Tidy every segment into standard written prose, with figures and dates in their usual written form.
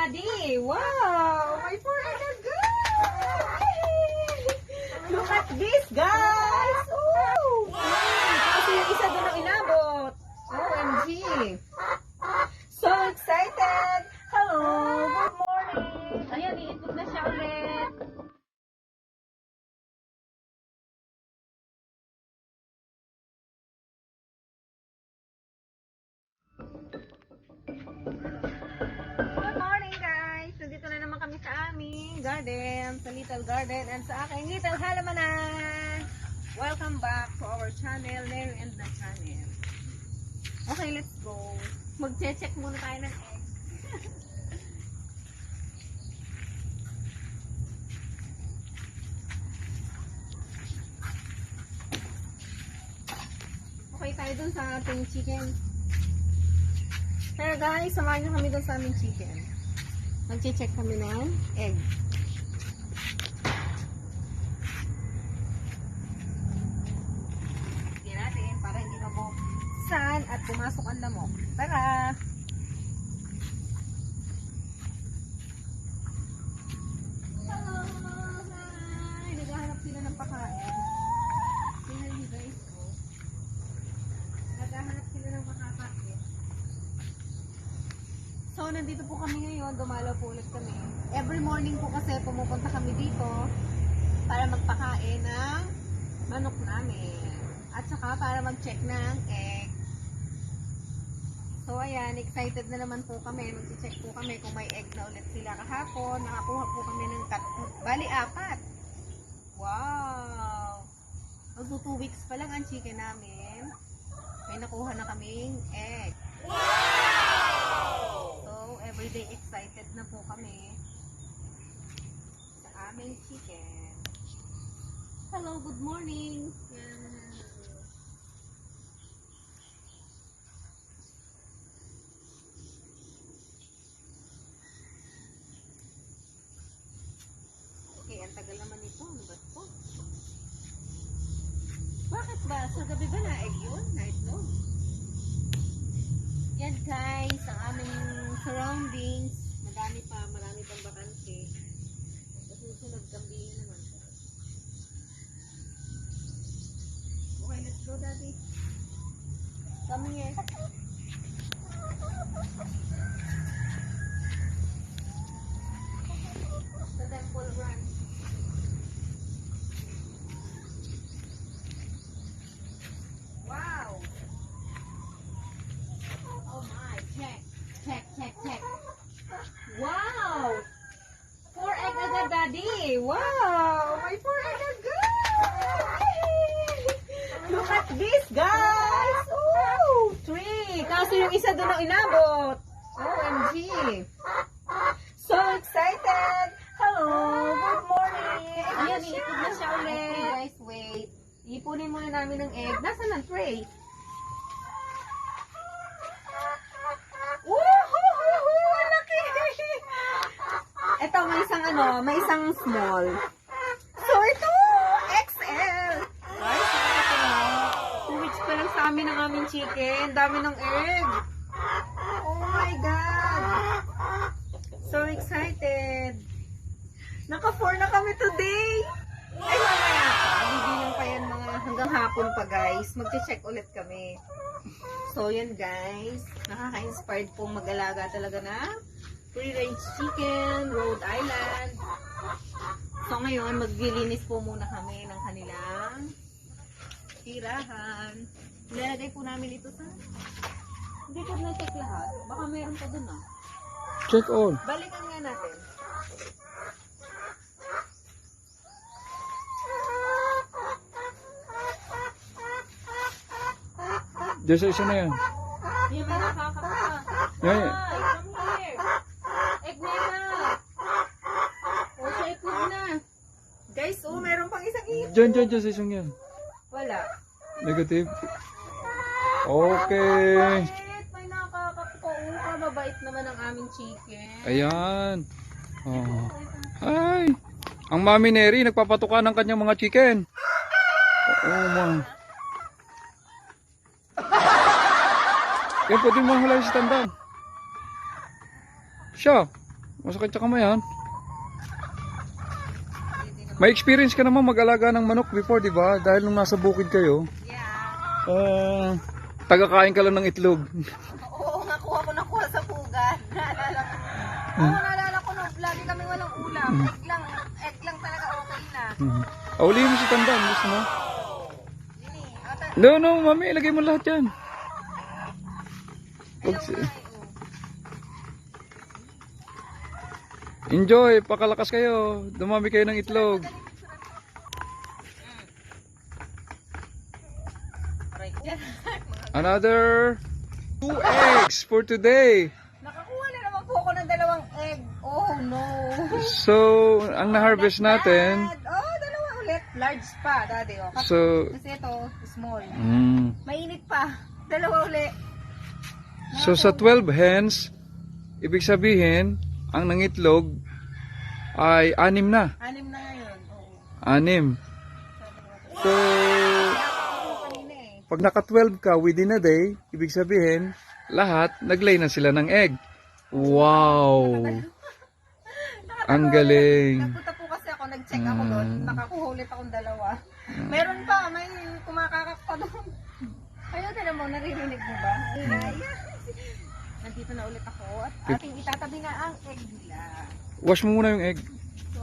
Daddy! Wow! My four-egg guys! Look at this, guys! Oh! Kasi yung isa doon ang inabot. OMG! So excited! Hello! Good morning! Ayan, iitlog na siya ulit. Good morning, guys! Nandito na naman kami sa aming garden, sa little garden, and sa aking little halamanan. Welcome back to our channel, Neri and the Channel. Okay, let's go. Mag-check muna tayo ng egg. Okay, tayo dun sa ating chicken. Pero guys, samahan nyo kami dun sa aming chicken. Mag-check kami ng egg. Tignan natin para hindi mabuksan at pumasok ang lamok. Tara! Hello! Hi! Naghahanap sila ng pakain. Tingnan nyo guys. Naghahanap sila ng makakain. So, nandito po kami ngayon. Dumalaw po ulit kami. Every morning po kasi pumupunta kami dito para magpakain ng manok namin. At saka para mag-check ng egg. So, ayan. Excited na naman po kami. Mag-check po kami kung may egg na ulit sila kahapon. Nakakuha po kami ng bali 4. Wow! Magpo 2 weeks pa lang ang chicken namin. May nakuha na kaming egg. So, everyday excited na po kami sa aming chicken. Hello, good morning. Okay, ang tagal naman ito. Ano ba ito? Bakit ba? Sa gabi ba na egg yun? Nightlog? Yan guys, ang aming surroundings. Marami pang bakante. Susunod gabi na naman. Okay, let's go daddy. Come here. The temple run. Wow! Oh my, check. Wow! 4 egg agad, Daddy. Wow! My 4 egg agad. Look at this, guys. Oh, 3. Kaso yung isa doon ang inabot. OMG. So excited. Hello, good morning. Ayan, iitlog na siya ulit. Okay, guys, wait. Ipunin muna namin ng egg. Nasaan ang tray? Woohoo! Laki! Ito, may isang small. So, ito, XL. Guys, ito na. 2 weeks pa lang sa amin ang aming chicken. Dami ng egg. Oh my God. So excited. Naka-4 na kami today. Ay, mamaya pa. Bibilang pa yan mga hanggang hapon pa, guys. Mag-check ulit kami. So, yan guys. Nakaka-inspired pong mag-alaga talaga na free-range chicken, Rhode Island. So, ngayon, maglilinis po muna kami ng kanilang tirahan. Ilalagay po namin ito sa... Hindi ko na-check lahat. Baka mayroon pa dun ah. Check all. Balikan nga natin. Diyan sa isa na yan. Hindi may nakakapa. Yeah. Ay, come here. Egg na na. O, siya itlog na. Guys, oh, meron pang isang itlog. Diyan sa isang yan. Wala. Negative. Okay. Bakit? May nakakapa. Oh, mabait naman ang aming chicken. Ayan. Oh. Hi. Ang Mami Neri nagpapatuka ng kanyang mga chicken. Oh my. Yan, pwede mo halay sa tandaan. Siya. Masakit sa kamayan. May experience ka naman mag-alaga ng manok before, di ba? Dahil nung nasa bukid kayo, Yeah. tagakain ka lang ng itlog. Oo, nakuha sa pugan. Naalala ko. Oo, naalala ko nung lagi kami walang ulam. Egg lang talaga okay na. Ulihin mo si Tandaan, gusto mo? Yun eh. No, mami, ilagay mo lahat yan. Enjoy, pakalakas kayo. Dumami kayo ng itlog. Another 2 eggs for today. Nakakuha na naman po ako ng 2 egg. Oh no. So, ang na-harvest natin, Oh, 2 ulit. Large pa, daddy. Oh. Kasi, so, kasi ito, small. mm, Mainit pa. 2 ulit. so sa 12 hens, ibig sabihin, ang nangitlog ay 6 na. 6 na ngayon. Oo. 6. So, Kanina eh. pag naka 12 ka within a day, ibig sabihin, lahat naglay na sila ng egg. Wow! Ang galing. Nagpunta po kasi ako, nag-check ako doon. Nakakuha ulit akong 2. Meron pa, may kumakakak pa doon. Ayun, tinan mo, naririnig mo ba? Ay, nandito na ulit ako at ating itatabi na ang egg nila. Wash mo muna yung egg. So,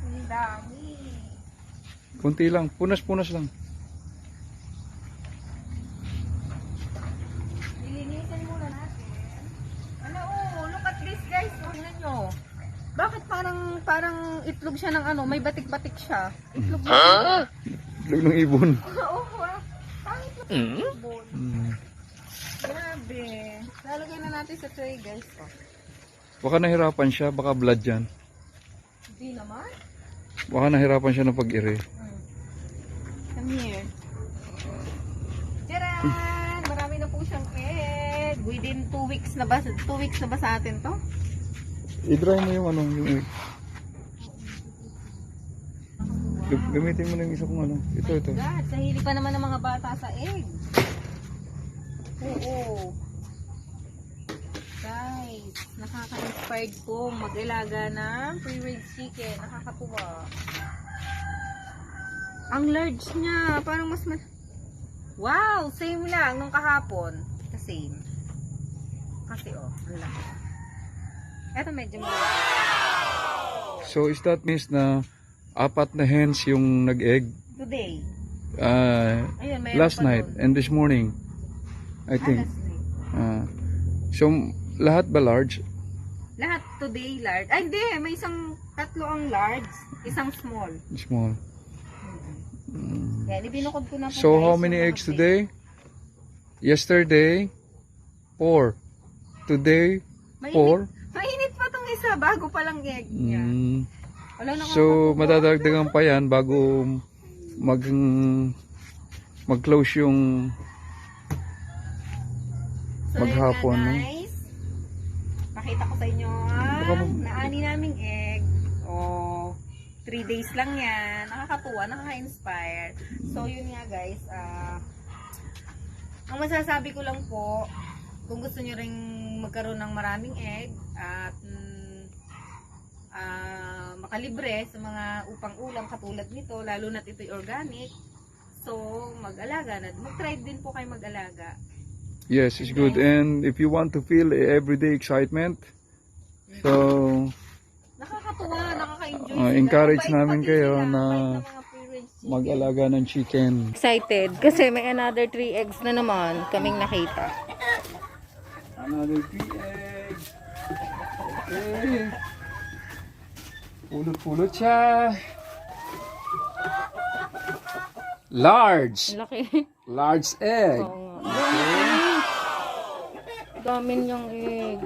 ang dami. Kunti lang. Punas-punas lang. Lilinisan muna natin. Ano, oh, look at this guys. Tingnan nyo. Bakit parang itlog siya ng ano, may batik-batik siya. Itlog na. Itlog ng ibon. Oo, parang itlog ng ibon. Grabe. Lalagay na natin sa tray guys. Oh. Baka nahirapan siya. Baka blood yan. Hindi naman. Baka nahirapan siya ng pag-iri. Come here. Tcharan! Marami na po siyang egg. Within 2 weeks na ba? 2 weeks na ba sa atin to? I-dry mo yung yung egg. Gamitin mo na yung isa kong Ito. God, sa hili pa naman ng mga bata sa egg. Oo. Guys, nakaka-inspired po mag-ilaga ng free-range chicken. Nakakatuwa. Ang large niya, parang mas wow, same lang nung kahapon. Same. Kasi oh, ang laki. Eto medyo malaki. So, is that means na 4 na hens yung nag-egg Today. Ayun, mayroon last pa night doon. and this morning, I think. Last night. So, lahat ba large? Lahat today large. Ay, hindi. May isang 3 ang large. Isang small. Small. Yan, ibinukod ko na po. So, guys, how many yung eggs mga today? Yesterday, 4. Today, 4. Mainit pa tong isa. Bago pa lang egg niya. Wala na So, madadagdagan pa yan bago mag-close yung maghapon. So, No? guys. Pakita ko sa inyo naani naming egg. Oh, 3 days lang yan. Nakakatuwa, nakaka-inspire. So, yun nga guys. Ang masasabi ko lang po, kung gusto nyo ring magkaroon ng maraming egg at makalibre sa mga upang ulam katulad nito, lalo na't ito'y organic, so mag-alaga na. Mag-try din po kayo mag-alaga. Yes, it's good. And if you want to feel everyday excitement, so Nakakatuwa, nakaka-enjoy encourage sila. namin Bait kayo pati sila, na bait ng mga free-range chicken. mag-alaga ng chicken. Excited kasi may another 3 eggs na naman kaming nakita. Another 3 eggs. Okay. Pulot-pulot siya. Large. Laki. Large egg. Oo nga. Dami niyang egg.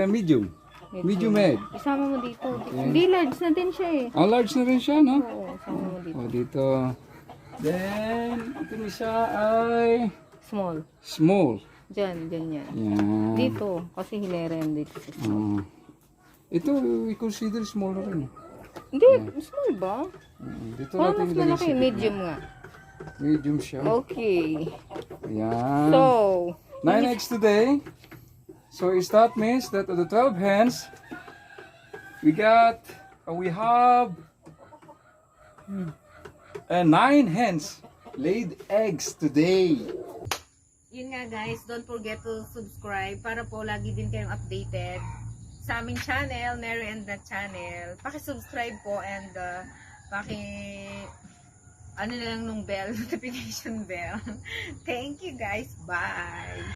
Medium. Medium egg. Isama mo dito. Hindi, large na din siya eh. Ang large na rin siya, no? Oo, isama mo dito. O, dito. Then, ito isa ay Small. small. Diyan yan. Yan. Dito, kasi hilera yan dito. Ito, we consider small na rin. Hindi, small ba? Dito Oh, natin mas ilagay malaki. sa- Medium nga. Medium siya. Okay. Yan. So, 9 eggs today. So is that means that of the 12 hens, we have 9 hens laid eggs today. Yun nga guys, don't forget to subscribe para po lagi din kayong updated sa aming channel, Mary and the Channel. Paki-subscribe po and ano na lang nung bell, notification bell. Thank you guys. Bye!